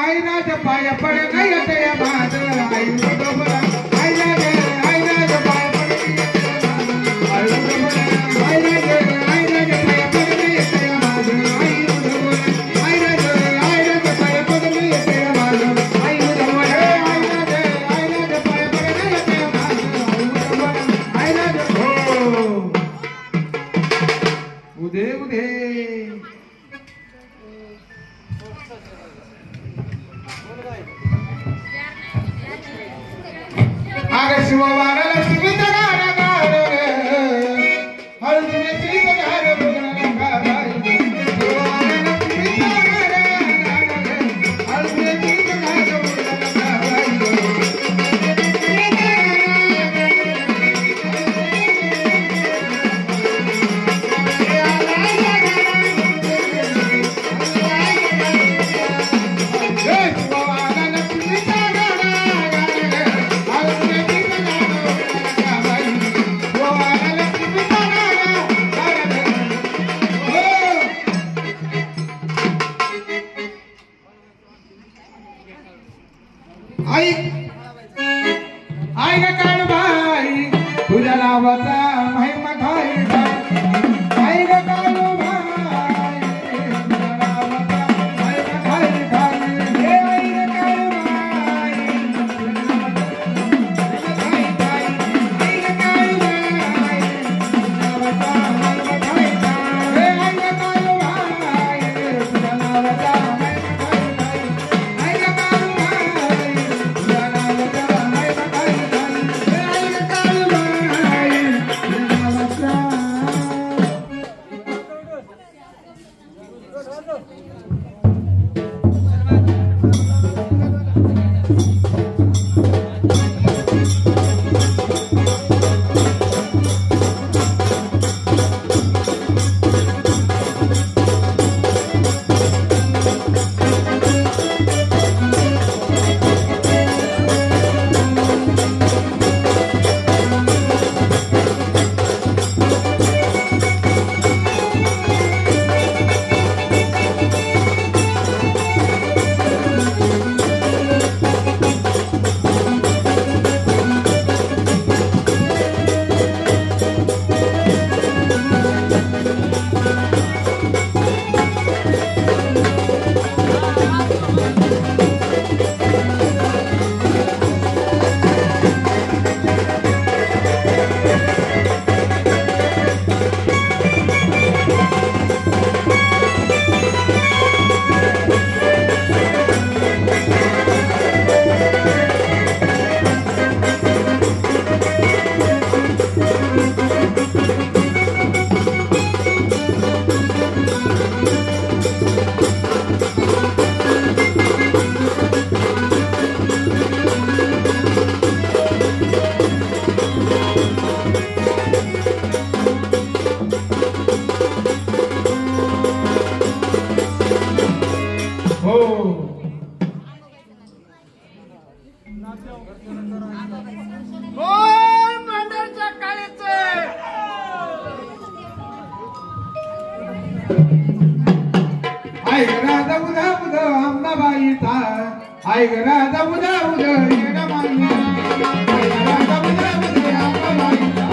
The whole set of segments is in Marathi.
आई राज पाय पड नाही ते माझ आई बरोबर आई राज पाय पड आई बरोबर आई राज पाय पड नाही ते माझ आई बरोबर आई राज पाय पड नाही ते माझ आई बरोबर आई राज पाय पड नाही ते माझ आई बरोबर आई राज हो उदे उदे आगे शिवाला लक्ष्मी तगारा गारे हर दिन सीत गारे बुगना गारे शिवाला लक्ष्मी तगारा गारे हर दिन सीत गारे बुगना आई आई ग काळ भाई तुझ्या नावाचा महिमा घाई आई ग काळ भाई तुझ्या नावाचा महिमा घाई हे आई ग काळ भाई कोण मांडरच्या काळीचे आई राजा उदा उद अंबाबाईचा आई राजा उदा उद येणा माई आई राजा उदा उद अंबाबाईचा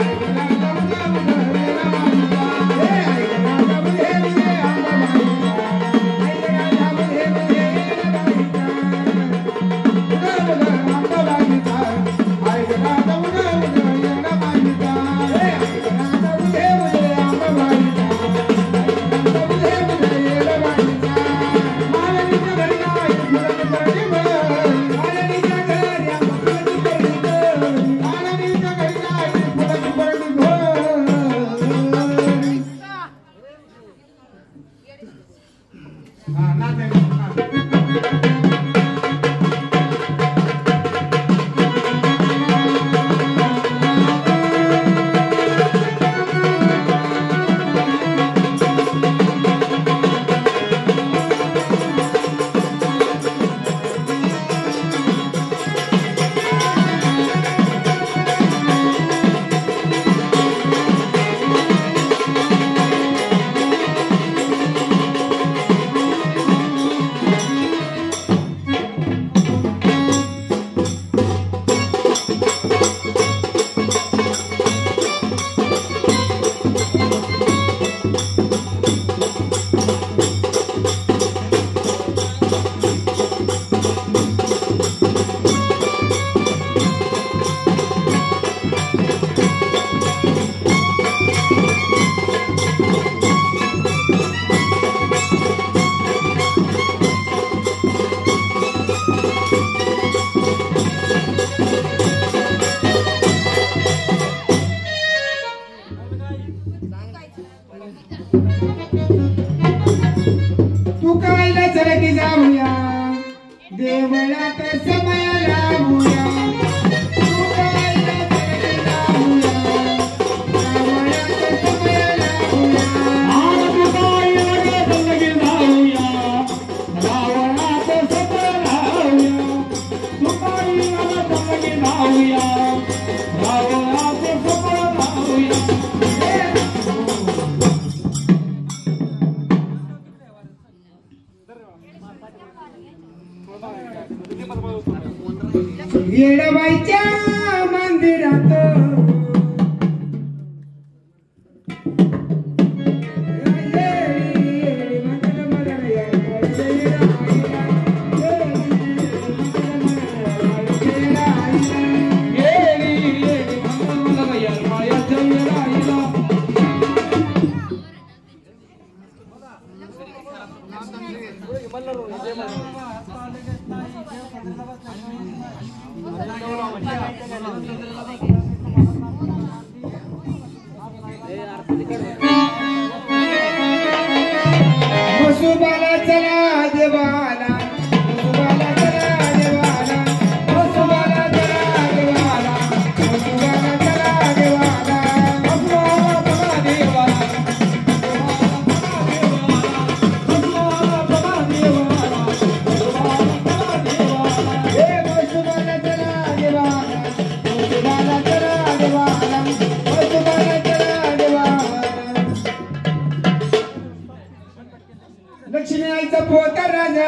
आई राजा उदा उद येणा माई हे आई राजा उद हे अंबाबाईचा आई राजा उद हे येणा माईचा आई राजा उद येणा माईचा हे आई राजा उद हे अंबाबाईचा तू कायला सरकी जाऊया देवळात समय लावूया तू कायला सरकी जाऊया देवळात समय लावूया तू कायला सरकी जाऊया देवळात समय लावूया तू कायला सरकी जाऊया देवळात समय लावूया येडबाईच्या मंदिरात वसुबाला चला देवाला वसुबाला चला देवाला वसुबाला चला देवाला वसुबाला चला देवाला वसुबाला चला देवाला वसुबाला चला देवाला हे वसुबाला चला देवाला वसुबाला चला देवाला वसुबाला चला देवाला लक्ष्मी आईचा पोता राजा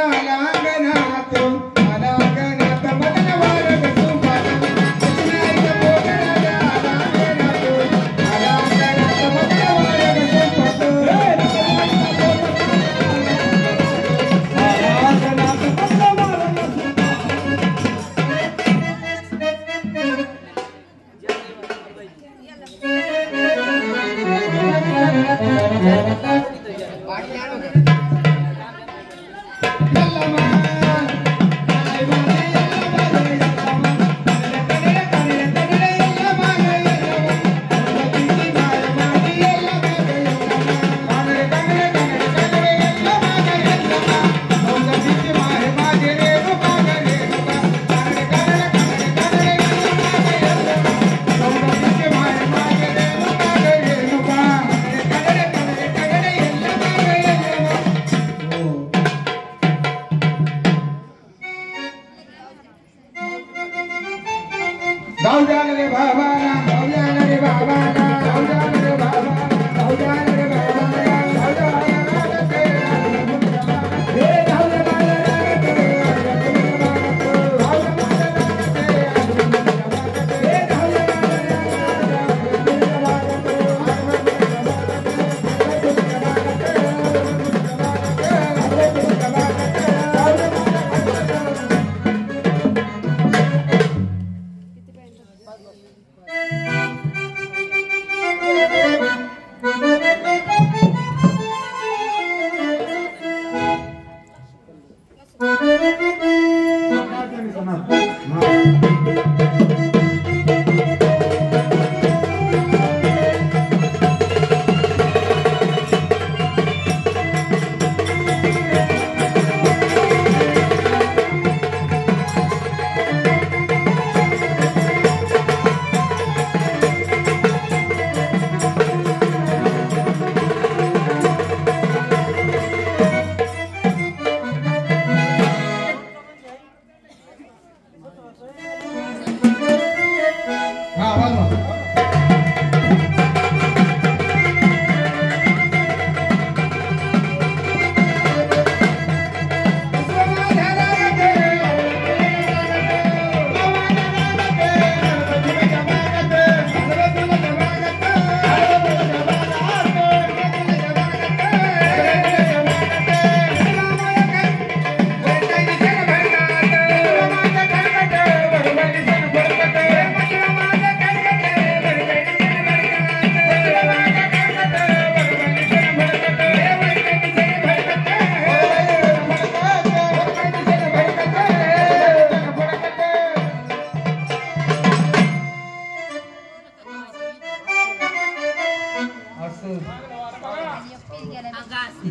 गाव जान रे बाबाला गाव जान रे बाबाला गाव जान रे बाबाला गाव जान रे बाबाला गाव जान रे हे गाव रे बाबाला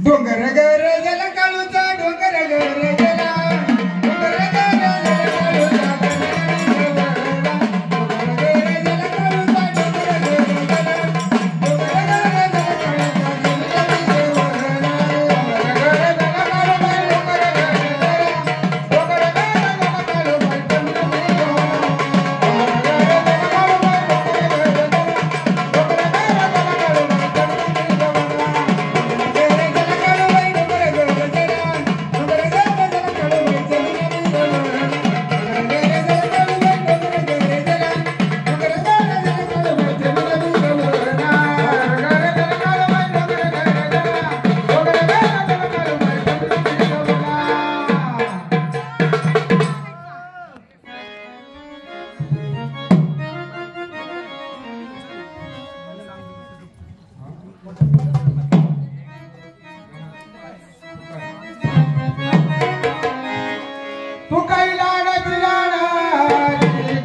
डोंगर गर गेला काळूचा डोंगर गर गेला डोंगर गर गेला काळूचा तू काही लाडाची लाडाची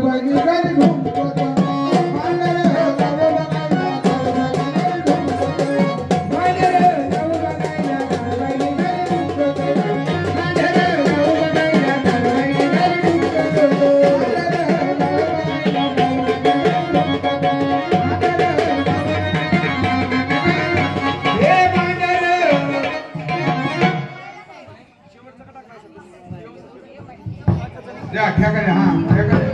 बागी गरी घुमतो तो मांडर जाऊ बघायला मांडर जाऊ बघायला बागी गरी घुमतो तो मांडर जाऊ बघायला बागी गरी घुमतो या क्या करे हाँ क्या करे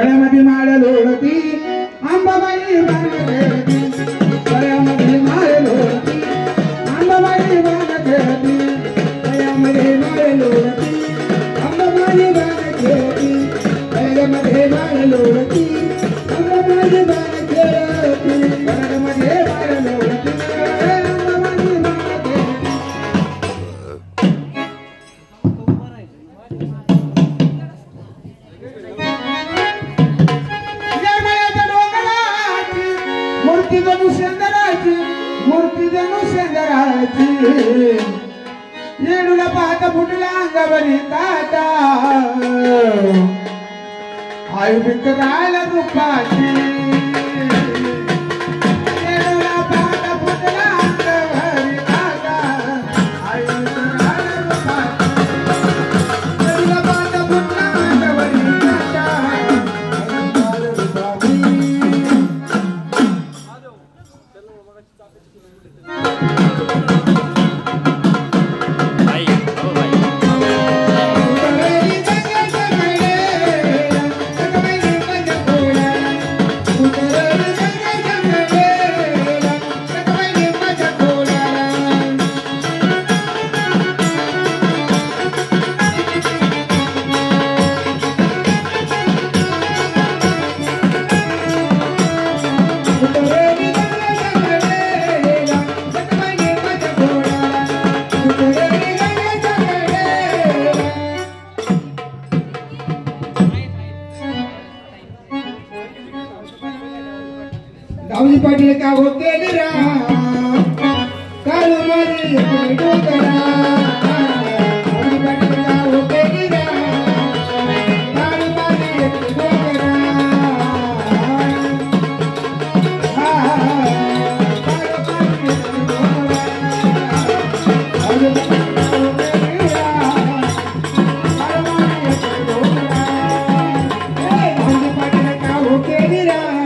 गळ्यामध्ये माळ लोळती अंबाबाई बाण खेळती गळ्यामध्ये माळ लोळती अंबाबाई बाण खेळती गळ्यामध्ये माळ लोळती अंबाबाई बाण खेळती गळ्यामध्ये माळ लोळती अंबाबाई बाण खेळती गळ्यामध्ये माळ लोळती अंबाबाई बाण खेळती मूर्ती जणू शेंदराची येडूला पाहता फुटला अंगावरी काटा आयु विकरायला रूपाची येडूला पाहता फुटला अंगावरी काटा आयु विकरायला रूपाची येडूला पाहता फुटला अंगावरी काटा आयु रूपाची दाऊजी पाटील का हो केली राम काळू मारी डोकरा दाऊजी पाटील का हो केली राम काळू मारी डोकरा दाऊजी पाटील का हो केली राम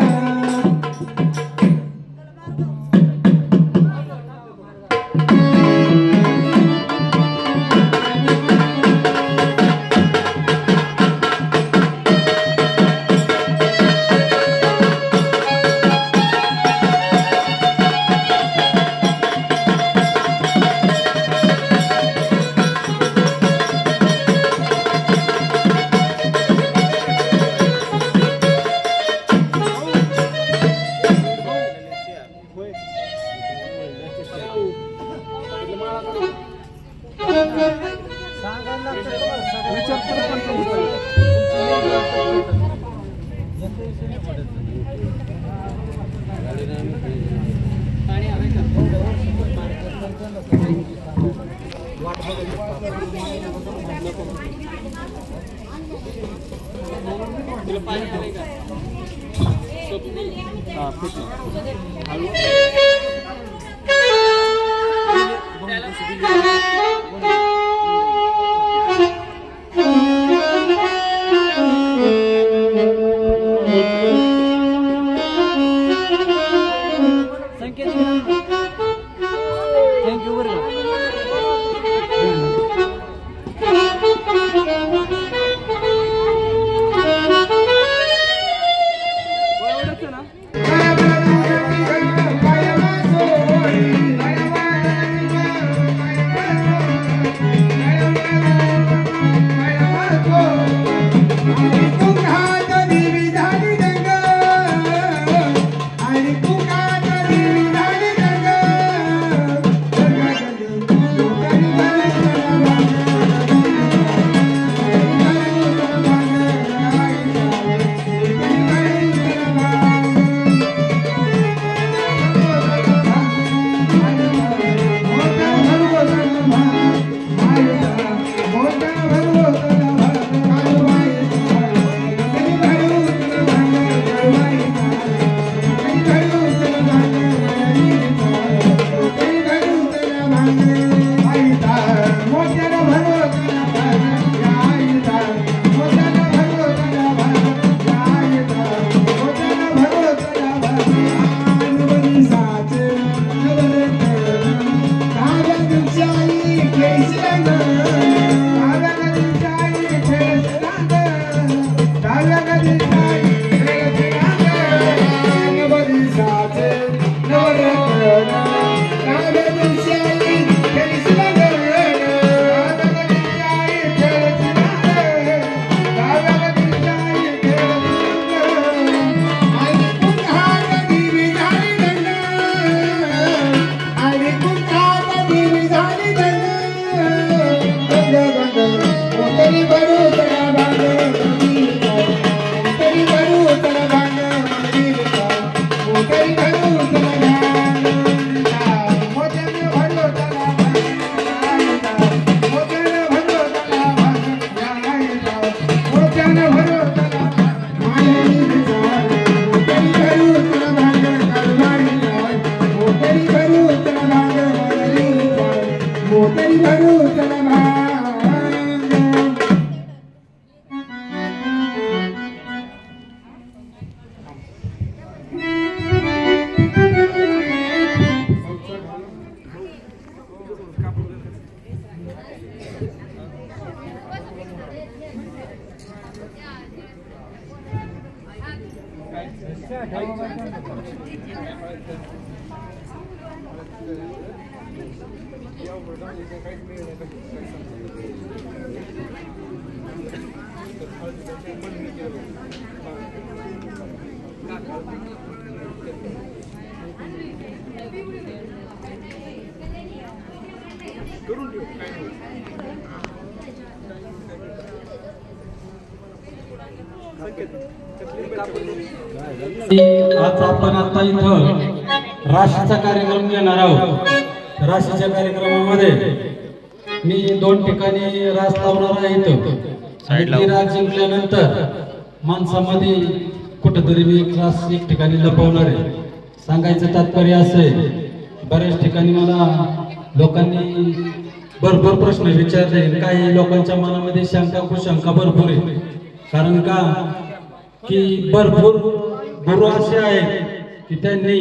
आणि तू आज आपण आता इथं राशीचा कार्यक्रम घेणार आहोत. राशीच्या कार्यक्रमामध्ये मी 2 ठिकाणी रास लावणार आहे. ती रास जिंकल्यानंतर माणसामध्ये कुठेतरी मी रास एक ठिकाणी लपवणार आहे. सांगायचं तात्पर्य असे, बऱ्याच ठिकाणी मला लोकांनी भरपूर प्रश्न विचारले. काही लोकांच्या मनामध्ये शंका कुशंका भरपूर आहे. कारण का की भरपूर गुरु असे आहेत की त्यांनी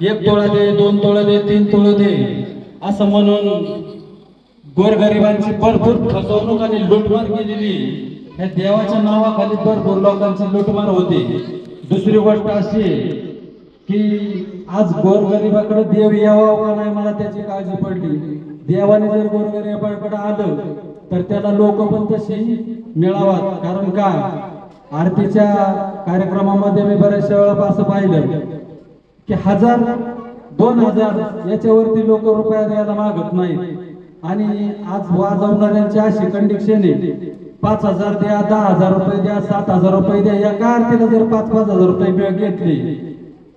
1 तोळा दे, 2 तोळा दे, 3 तोळा दे असं म्हणून गोरगरिबांची भरपूर फसवणूक आणि लुटमार केलेली. या देवाच्या नावाखाली भरपूर लोकांची लुटमार होती. दुसरी गोष्ट अशी की आज गोरगरिबाकडे देव यावा का नाही मला त्याची काळजी पडली. देवाने जर गोरगरिबाकडे आलं तर त्याला लोक पण तशी मिळावा. कारण का आरतीच्या कार्यक्रमामध्ये मी बऱ्याचशा वेळा असं पाहिलं की 1000 2000 याच्यावरती लोक रुपया द्यायला मागत नाहीत. आणि आज वाजवणाऱ्यांची अशी कंडिशन आहे, 5000 द्या, 10000 रुपये द्या, 7000 रुपये द्या. एका आरतीला जर 5-5000 रुपये घेतले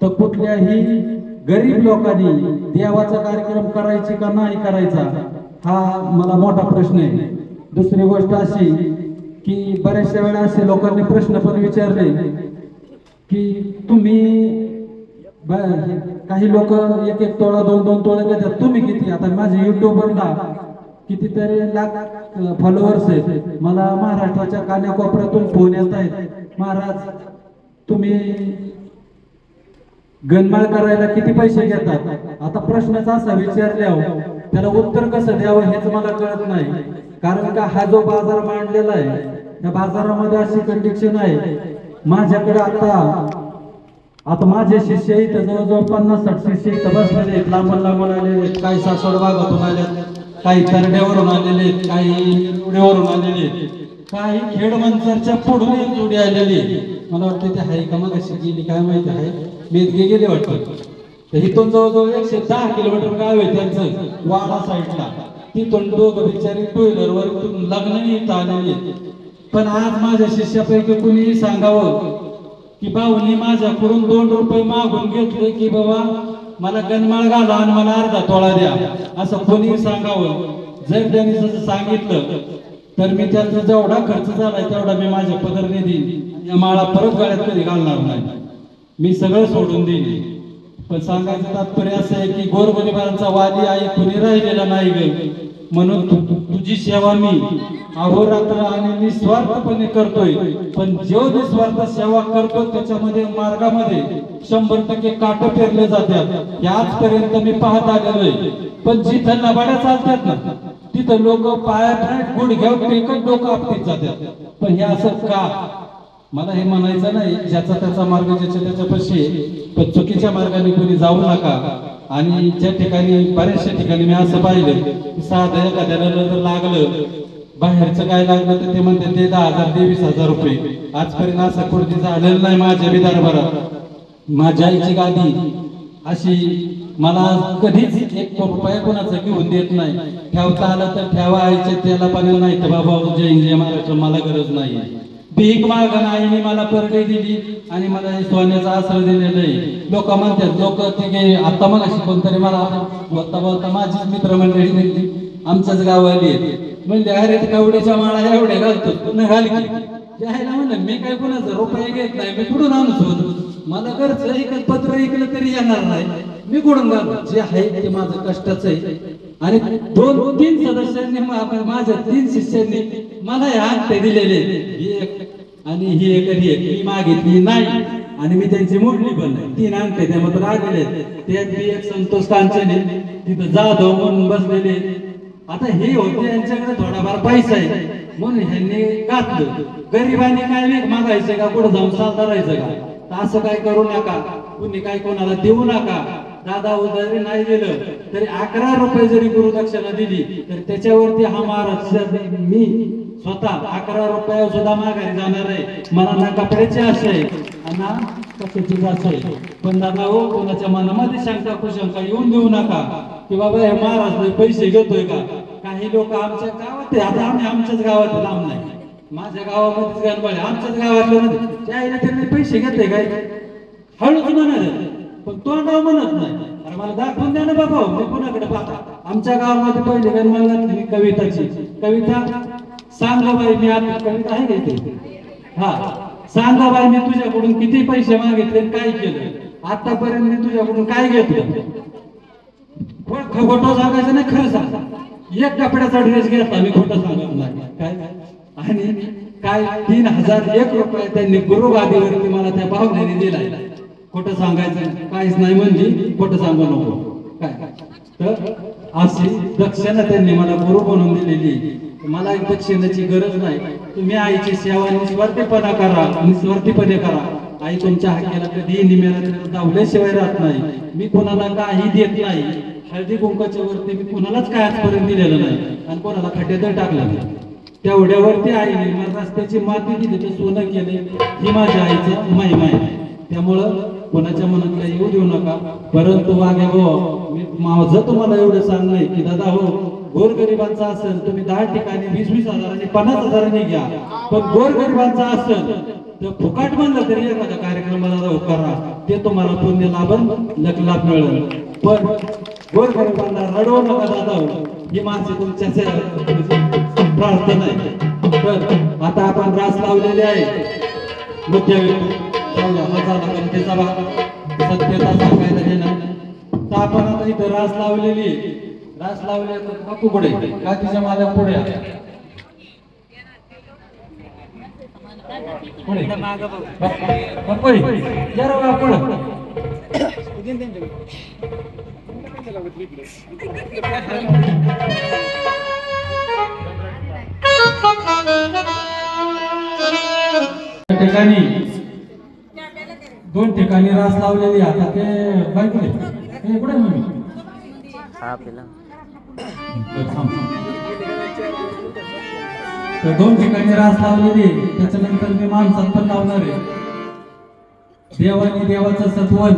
तर कुठल्याही गरीब लोकांनी देवाचा कार्यक्रम करायची का नाही करायचा हा मला मोठा प्रश्न आहे. दुसरी गोष्ट अशी की बऱ्याचशा वेळा असे लोकांनी प्रश्न पण विचारले की तुम्ही काही लोक 1-1 तोळा 2-2 तोळे घेतात, तुम्ही किती? आता माझे युट्यूबवरला कितीतरी लाख फॉलोअर्स आहेत. मला महाराष्ट्राच्या कानाकोपऱ्यातून फोन येत आहेत, महाराज तुम्ही गणमाळ करायला किती पैसे घेतात? आता प्रश्नच असा विचारल्यावर त्याला उत्तर कसं द्यावं हेच मला कळत नाही. कारण का हा जो बाजार मांडलेला आहे त्या बाजारामध्ये अशी कंडिशन आहे. माझ्याकडे आता माझे शिष्य इथं जवळजवळ 50-60 शिष्य इथं बसलेले आहेत. लांबून आलेले, काही सासवड भागातून आले, काही तरड्यावरून आलेले, काही उड्यावरून आलेले, काही खेड मंचरच्या पुढून एक जोडी आलेली. मला वाटतं ते आहे का मग अशी गेली काय माहिती आहे, मेदगे गेले वाटतं. तर इथून जवळजवळ 110 किलोमीटर गाव आहे त्यांचं वाडा साईडला. तिथून दोघं बिचारी 2 व्हीलरवर लग्नाने इथं आलेली. पण आज माझ्या शिष्यापैकी कुणीही सांगावं की भाऊनी माझ्याकडून 2 रुपये मागून घेतले की बाबा मला गणमाळ घाला आणि मला अर्धा तोळा द्या, असं कोणीही सांगावं. जर त्यांनी जसं सांगितलं तर मी त्यांचा जेवढा खर्च झालाय तेवढा मी माझ्या पदरने देईन. या माळा परत गळ्यात कधी घालणार नाही, मी सगळं सोडून देईन. पण सांगायचं तात्पर्य असं आहे की गोरगरिबांचा वाली आई कुणी राहिलेला नाही ग. म्हणून तुझी सेवा मी अहोरात्र आणि निस्वार्थपणे करतोय. पण जो निस्वार्थ सेवा करतो त्याच्यामध्ये मार्गामध्ये 100% काटे पेरले जातात. हे आजपर्यंत मी पाहत आलेलो आहे. पण जिथं लबाड्या चालतात ना तिथं लोक पायात गुडघ्यावर टेकत लोक आपटीत जातात. पण हे असं का? मला हे म्हणायचं नाही, ज्याचा त्याचा मार्ग ज्याच्या त्याच्यापाशी, पण चुकीच्या मार्गाने कोणी जाऊ नका. आणि ज्या ठिकाणी बऱ्याचशा ठिकाणी मी असं पाहिलं की साधं एखाद्याला जर लागलं, बाहेरचं काय लागलं तर ते म्हणते ते 10,000 दे 20,000 रुपये. आजपर्यंत असं कोणती झालेलं नाही माझ्या विदर्भात. माझ्या आईची गादी अशी मला कधीच 1 रुपया कोणाचं घेऊन देत नाही. ठेवता आलं तर ठेवा, आईच्या त्याला पाणी नाही तर बाबा जय जय महाराष्ट्र, मला गरज नाही. भीक मागण आईने मला परडे दिली आणि मला हे सोन्याचा आसरा दिलेलं आहे. लोक म्हणतात, लोक ते आता मग अशी कोणतरी मला बोलता माझीच मित्रमंडळी म्हणली आमच्याच गावाली म्हणजे अरे कवड्याच्या माळा एवढे घालतो पुन्हा घाल की द्यायला म्हणलं मी काय कोणाचं रुपये घेत नाही, मी कुठून आणतो? मला घरचं ऐकत पत्र ऐकलं तरी येणार नाही, मी कुठून घालतो? जे आहे ते माझं कष्टाचं आहे. आणि 2-3 सदस्यांनी माझ्या 3 शिष्यांनी मला हे अंगठे दिलेले, आणि ही एक मागितली नाही आणि मी त्यांची मोडली पण नाही. 3 अंगठे त्यामध्ये आलेले, त्यात मी एक संतोष कांचने तिथं जाधव म्हणून बसलेले. आता हे होते यांच्याकडे थोडाफार पैसा आहे म्हणून ह्यांनी घातलं. गरिबांनी काय मागायचं का? कुठं जाऊन साल धरायचं का? तर असं काय करू नका, कुणी काय कोणाला देऊ नका. दादा उधारी नाही दिलं तरी 11 रुपये जरी गुरुदक्षिणा दिली तर त्याच्यावरती हा महाराज मी स्वतः 11 रुपये सुद्धा माघारी जाणार आहे. मला ना कपड्याची आशा आहे आणि ना कशाचीच आशा आहे. पण दादा हो, कोणाच्या मनामध्ये शंका कुशंका येऊन देऊ नका की बाबा हे महाराज पैसे घेतोय का. काही लोक आमच्या गावात आहे, आता आम्ही आमच्याच गावात लांब नाही, माझ्या गावामध्येच गणपती आमच्याच गावातले मध्ये त्याला त्यांनी पैसे घेते काय हळूच म्हणत पण तोंडावर म्हणत नाही. अरे मला दाखवून द्या ना बाबा, मी कुणाकडे पाहता. आमच्या गावामध्ये पहिले गणपती घातली कविताची कविता, सांगा बाई मी आता कविता आहे का इथे, हा सांगा बाई मी तुझ्याकडून किती पैसे मागितले आणि काय केलं, आतापर्यंत मी तुझ्याकडून काय घेतलं. खोटं सांगायचं नाही, खरं सांगा. एक कपड्याचा ड्रेस घेतला मी, खोटं सांगत नाही. काय आणि काय 3001 रुपये त्यांनी गुरुगादीवरती मला त्या पाहुण्याने दिलाय. खोटं सांगायचं काहीच नाही म्हणजे खोटं सांगू नको. काय तर अशी दक्षिणा त्यांनी मला गुरु बनवून दिलेली. मला एक दक्षिणेची गरज नाही. तुम्ही आईची सेवा निस्वार्थीपणा करा, निस्वार्थीपणे करा. आई तुमच्या हाकेला कधी निमेला दावल्याशिवाय राहत नाही. मी कोणाला काही देत नाही. हळदी कुंकाच्या वरती मी कोणालाच काय आजपर्यंत दिलेलं नाही आणि कोणाला खड्ड्यात टाकलं नाही. तेवढ्यावरती आईने मला रस्त्याची माती दिली तर सोनं केले, ही माझ्या आईचं महिमा आहे. त्यामुळं कोणाच्या मनात काही येऊ देऊ नका. परंतु वागे हो, मी माझं तुम्हाला एवढं सांगणं की दादा हो, गोरगरिबांचा असेल तुम्ही 10 ठिकाणी 20-20 हजारांनी 50 हजारांनी घ्या, पण गोरगरिबांचा असेल तर फुकाट म्हणलं तरी एखाद्या कार्यक्रमाला करा, ते तुम्हाला पुण्य लाभन लखलाभ मिळेल. पण गोरगरिबांना रडवू नका दादा हो, ही माझी तुमच्या प्रार्थना आहे. तर आता आपण रास लावलेले आहे. मुख्य सत्यता सांगायला गेलं तर आपण आता इथं रास लावलेली, रास लावले तर बापू पुढे का तिच्या मालक पुढे ठिकाणी 2 ठिकाणी रास लावलेली. आता ते बायकुडे हे कुठे म्हणून तर 2 ठिकाणी रास लावलेली. त्याच्यानंतर मी माणसात पण लावणार आहे. देवाने देवाचं सत्वन,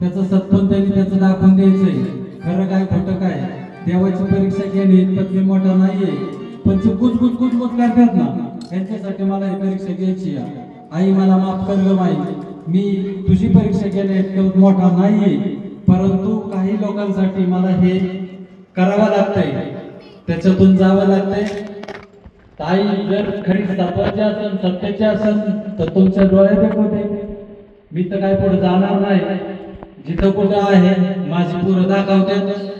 त्याचं सत्वन त्यांनी त्याचं दाखवून द्यायचंय. खरं काय खोटं काय देवाची परीक्षा केली इतपत मी मोठा नाहीये, पण ते गुजगुज करतात ना, त्यांच्यासाठी मला ही परीक्षा घ्यायची. आई मला माफ कर ग माई, मी तुझी परीक्षा केली इतकं मोठा नाहीये, परंतु काही लोकांसाठी मला हे करावं लागतंय, त्याच्यातून जावं लागतंय. ताई जर खरी सत्वाची असेल, सत्याची असेल तर तुमच्या डोळ्यात होते. मी तर काय पुढे जाणार नाही. जिथं कुठं आहे माझी पुरं दाखवते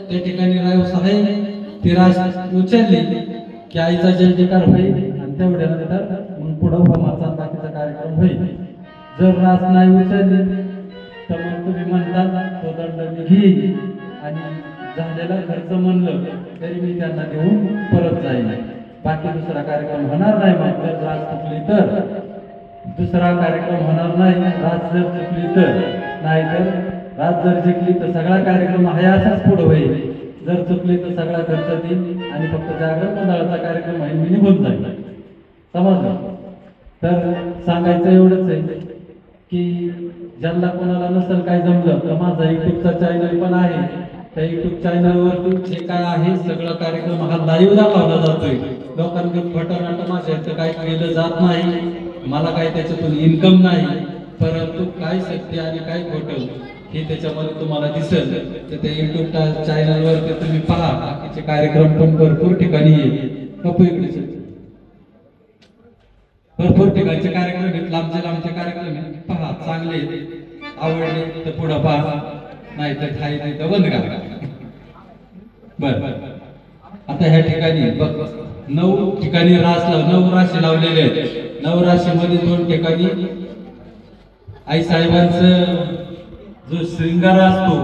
त्या ठिकाणी रायूस आहे. ती रास उचलली की आईचा जयजयकार होईल आणि तेवढ्यानंतर मग पुढं होमाचा बाकीचा कार्यक्रम होईल. जर रास नाही उचलली तर मग तुम्ही म्हणता तो दंड मी घेईन आणि झालेला खर्च म्हणलं तरी मी त्यांना देऊन परत जाईल. बाकी दुसरा कार्यक्रम होणार नाही. मग जर रास चुकली तर दुसरा कार्यक्रम होणार नाही. रास जर चुकली तर, नाहीतर रास जर जिंकली तर सगळा कार्यक्रम आहे असाच पुढे होईल. जर चुकली तर सगळा खर्च देईल आणि फक्त जागरण मंडळाचा कार्यक्रम आहे मी निघून जाईल. समजलं? तर सांगायचं एवढंच आहे की ज्यांना कोणाला नसेल काय जमलं तर माझा युट्यूबचा चॅनल पण आहे. त्या युट्यूब चॅनलवर जे काय आहे सगळा कार्यक्रम हा लाईव्ह दाखवला जातोय. लोकांकडे फटाफट माझ्या इथं काय केलं जात नाही. मला काय त्याच्यातून इन्कम नाही, परंतु काय सत्य आणि काय खोटं हे त्याच्यामध्ये तुम्हाला दिसेल. तर त्या युट्यूब चॅनलवर ते तुम्ही पहा. बाकीचे कार्यक्रम पण भरपूर ठिकाणी भरपूर ठिकाणचे कार्यक्रम आहेत. लांबचे कार्यक्रम आहेत. पहा, चांगले आवडले तर पुढं पहा, नाही तर खाई नाही तर बंद करा. बर आता ह्या ठिकाणी बघ 9 ठिकाणी रास 9 राशी लावलेले आहेत. 9 राशीमध्ये 2 ठिकाणी आई साहेबांचं जो श्रृंगार असतो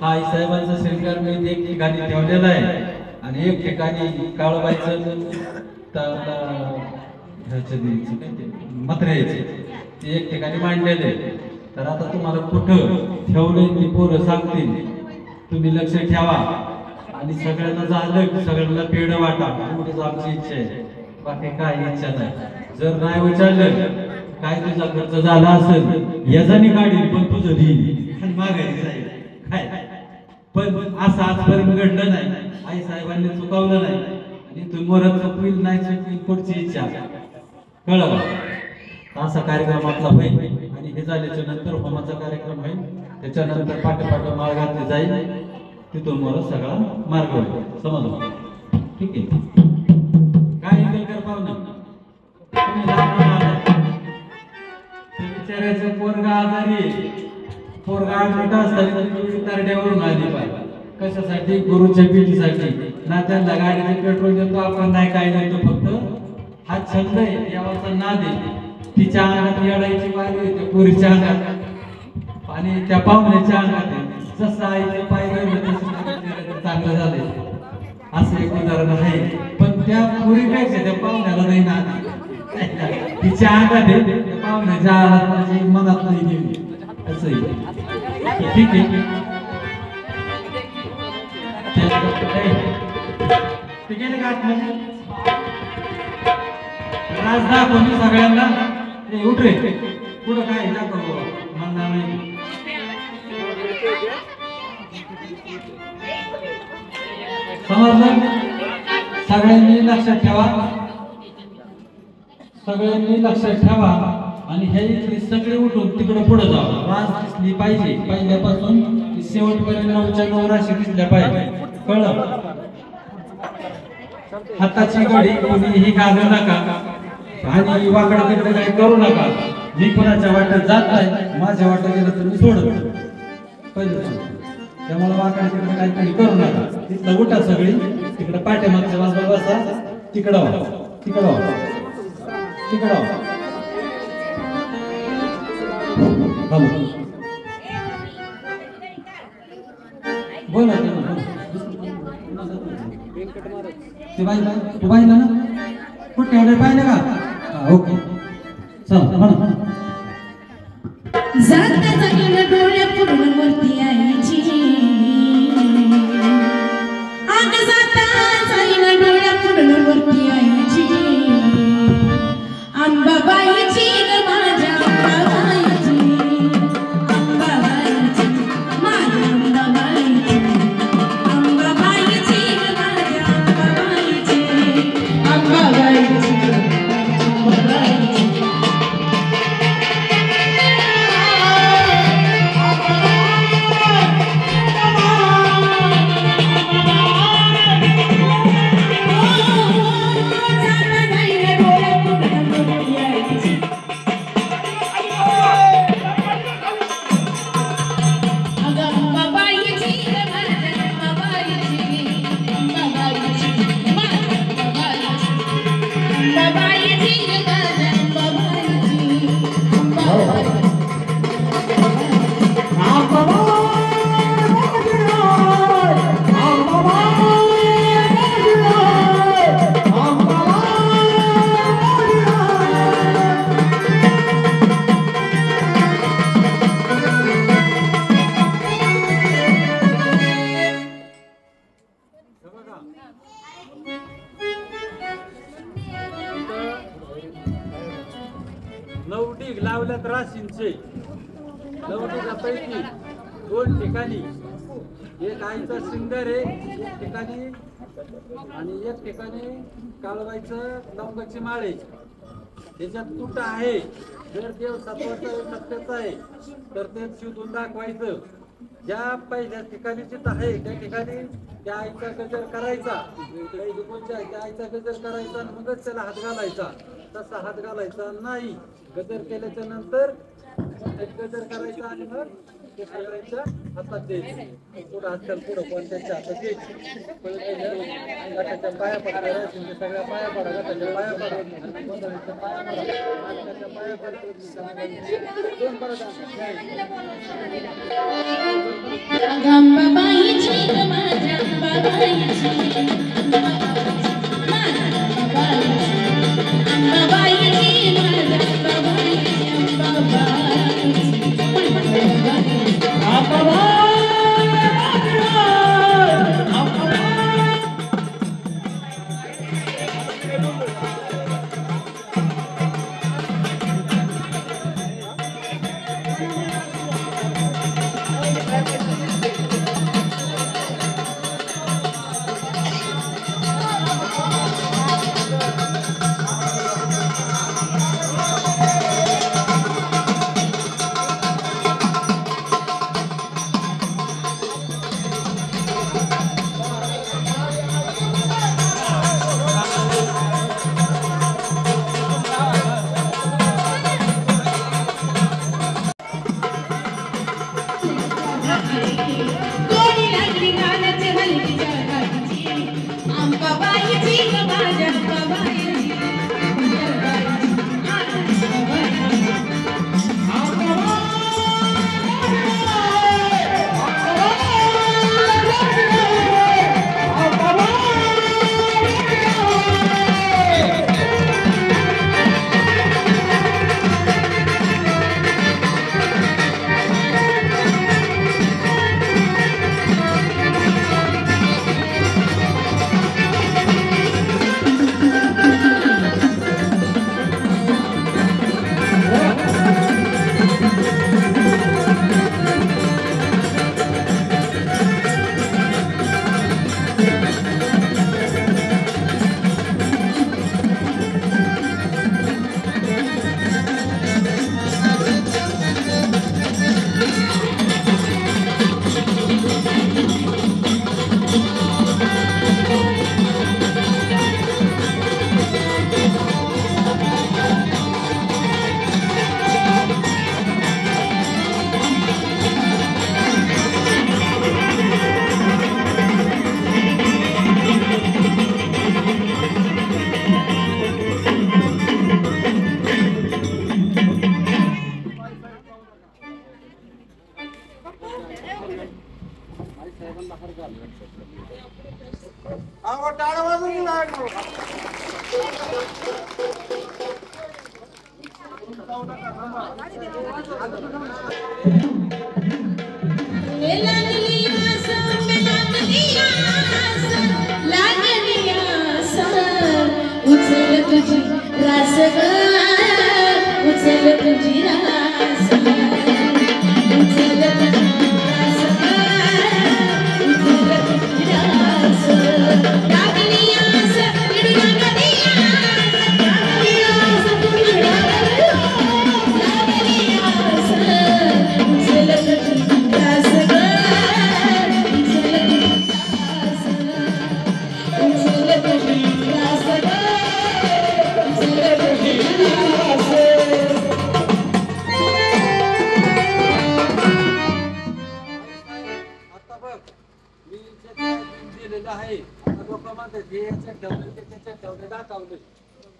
हा आई साहेबांचा श्रृंगार मी एक ठिकाणी ठेवलेला आहे आणि एक ठिकाणी काळूबाईचं मात्र्याचे ते एक ठिकाणी मांडलेले. तर आता तुम्हाला कुठं ठेवले ती पोरं सांगतील, तुम्ही लक्ष ठेवा आणि सगळ्यांना झालं की सगळ्यांना पेढ वाटा, एवढीच आमची इच्छा आहे, बाकी काही इच्छा नाही. जर नाही विचारलं काय तुझा खर्च झाला असेल याच्याने काढील पण तुझं देईल मागायचं जाईल काय. पण असं आजपर्यंत घडलं नाही, आई साहेबांनी चुकवलं नाही आणि तुम्हाला चुकविल नाही चुकविल पुढची इच्छा कळलं. असा कार्यक्रम आपला होईल आणि हे झाल्याच्या नंतर होमाचा कार्यक्रम होईल, त्याच्यानंतर पाठोपाठ माळ घातली जाईल, तिथून मला सगळा मार्ग होईल. समजलं? ठीक आहे. काय कर पाहुणे विचारायचं पोरगा आजारी, पोरगा आजारी असताना तारड्यावरून आली पाहिजे कशासाठी, गुरुच्या पिढीसाठी ना. त्यांना गाडीचे पेट्रोल देतो आपण, नाही काय देतो, फक्त हा छंद आहे, देवाचा नाद आहे. तिच्या अंगात येडायची बारी येते पुरीच्या अंगात आणि त्या पाहुण्याच्या अंगात आहे. जसं आईचं पाय गळलं तसं चांगलं झालंय असं एक उदाहरण आहे. पण त्या पुरीपेक्षा त्या पाहुण्याला नाही ना, तिच्या अंगात आहे, त्या पाहुण्याच्या आहारात माझी मनात नाही गेली असं. ठीक आहे. ठीक आहे का राज दाखवून सगळ्यांना उठ रे पुढं काय दाखव म्हणणार नाही. समजलं? सगळ्यांनी लक्षात ठेवा, सगळ्यांनी लक्षात ठेवा आणि हे सगळे उठून तिकडे पुढे जावं. रास दिसली पाहिजे पहिल्यापासून शेवटपर्यंत 9च्या 9 राशी दिसल्या पाहिजे. कळलं? हाताची घडी कोणीही घालू नका आणि वाकडं तिकडे काही करू नका. मी कोणाच्या वाट्यात जात नाही, माझ्या वाट्यात गेलं तर मी सोडत पहिलं. त्यामुळे वाकडं तिकडे काहीतरी करू नका. तिथलं उठा सगळी, तिकडे पाठीमागच्या बाजूला बसा, तिकडं तिकडं तिकडं बोला ते पाहिलं ना कुठे पाहिलं का? ओके चला म्हणा. जाता जागेला डोळ्या पूर्ण वरती आईची, आग जाता जाईना डोळ्या पूर्ण वरती आईची, अंबाबाईची ग माझ्या अंबाबाईची, अंबाबाईची माझ्या अंबाबाईची, अंबाबाईची ग माझ्या अंबाबाईची, अंबाबाईची अंबाबाईची. लवडीग लावल्यात राशींचे, लवडीगापैकी 2 ठिकाणी एक आईचा सिंगर आहे एक ठिकाणी आणि एक ठिकाणी काळवाईचं लवंगाची माळ आहे. त्याच्यात तुट आहे. जर देव सत्याचा आहे तर ते शोधून दाखवायचं. ज्या पहिल्या ठिकाणी जिथं आहे त्या ठिकाणी त्या आईचा गजर करायचा, त्या आईचा गजर करायचा आणि मगच त्याला हात घालायचा. तसा हात घालायचा नाही. गजर केल्याच्या नंतर एक गजर करायचा आणि मग ते सगळ्यांच्या हातात द्यायचे. पुढं आजकाल पुढं कोणत्याच्या हातात द्यायचे. गटाच्या पाया पडल्या राहतील, सगळ्या पाया पडा, गटाच्या पाया पडा, गोंधळीच्या पाया पडा, नाटकाच्या पाया पडा, दोन परत अंबाबाईची ग माझ्या अंबाबाईची, अंबाबाईची माझ्या अंबाबाईची, अंबाबाईची गोडी लागली गाण्याची हलकीच्या गाडीची अंबाबाईची ग माझ्या अंबाबाईची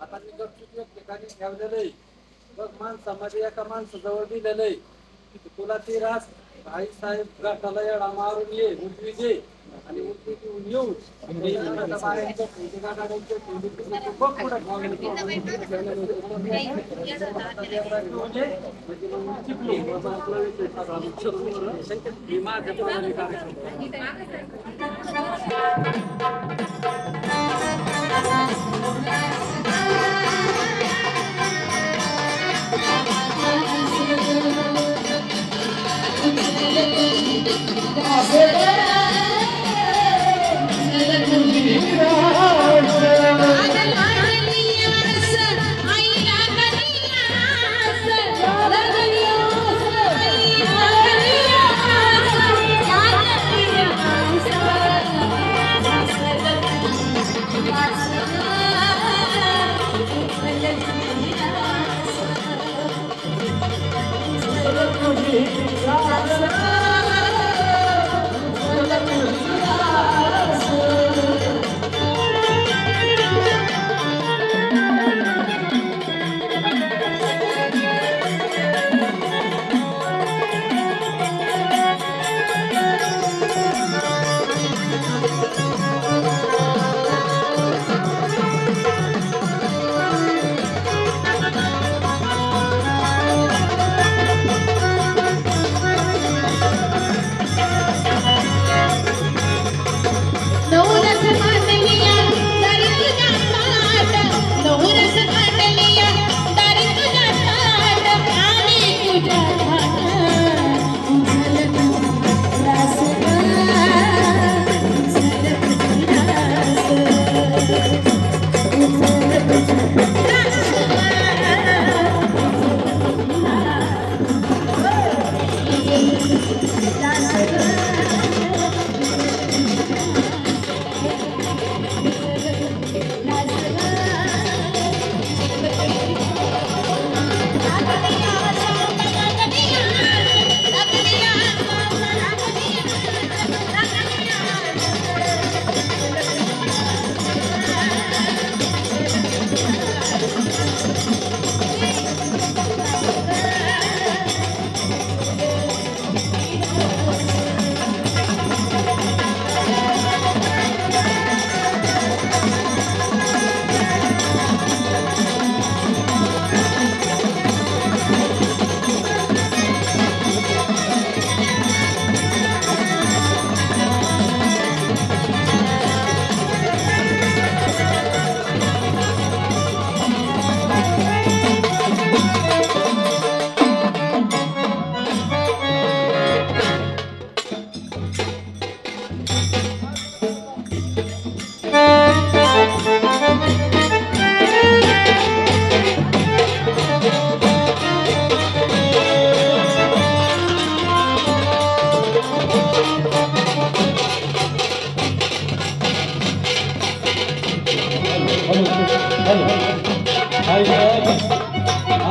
आता मी गपचूप ठिकाणी ठेवलेलं बघ माणसामध्ये एका माणसाजवळ दिलेलं तुला ती रास आई साहेब गाठाला येडा मारून ये उठवी दे आणि उठवी घेऊन येऊ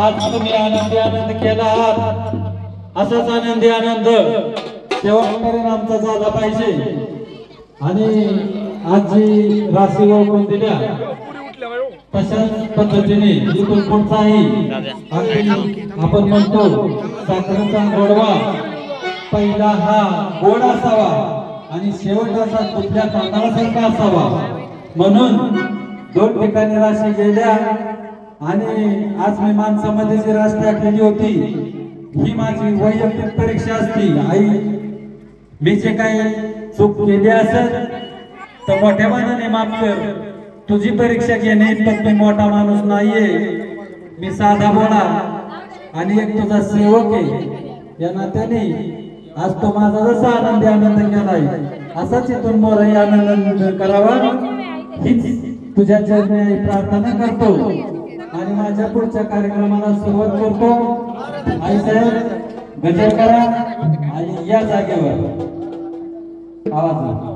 आज तुम्ही आनंदी आनंद केला आहात. असाच आनंदी आनंद शेवटपर्यंत आमचा झाला पाहिजे. आणि आज जी राशी ओळखून दिल्या तशाच पद्धतीने इथून पुढचाही आपण म्हणतो साखरेचा गोडवा पहिला हा गोड असावा आणि शेवट असा कुठल्या तांदळासारखा असावा. म्हणून 2 ठिकाणी राशी गेल्या आणि आज मी माणसामध्ये जी रास टाकलेली होती ही माझी वैयक्तिक परीक्षा असती. आई मी जे काही चूक केली असेल तर मोठ्या मनाने माफ कर. तुझी परीक्षा घेणे इतपत मी मोठा माणूस नाहीये. मी साधा बोला आणि एक तुझा सेवक आहे. या नात्याने आज तो माझा जसा आनंदी आनंद केलाय असाच इथून मोरही आनंद करावा हीच तुझ्या चरणी प्रार्थना करतो आणि माझ्या पुढच्या कार्यक्रमाला सुरुवात करतो. आई साहेब गजर करा आणि या जागेवर आवाज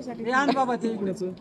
हे आण बाबा ते इकडचं.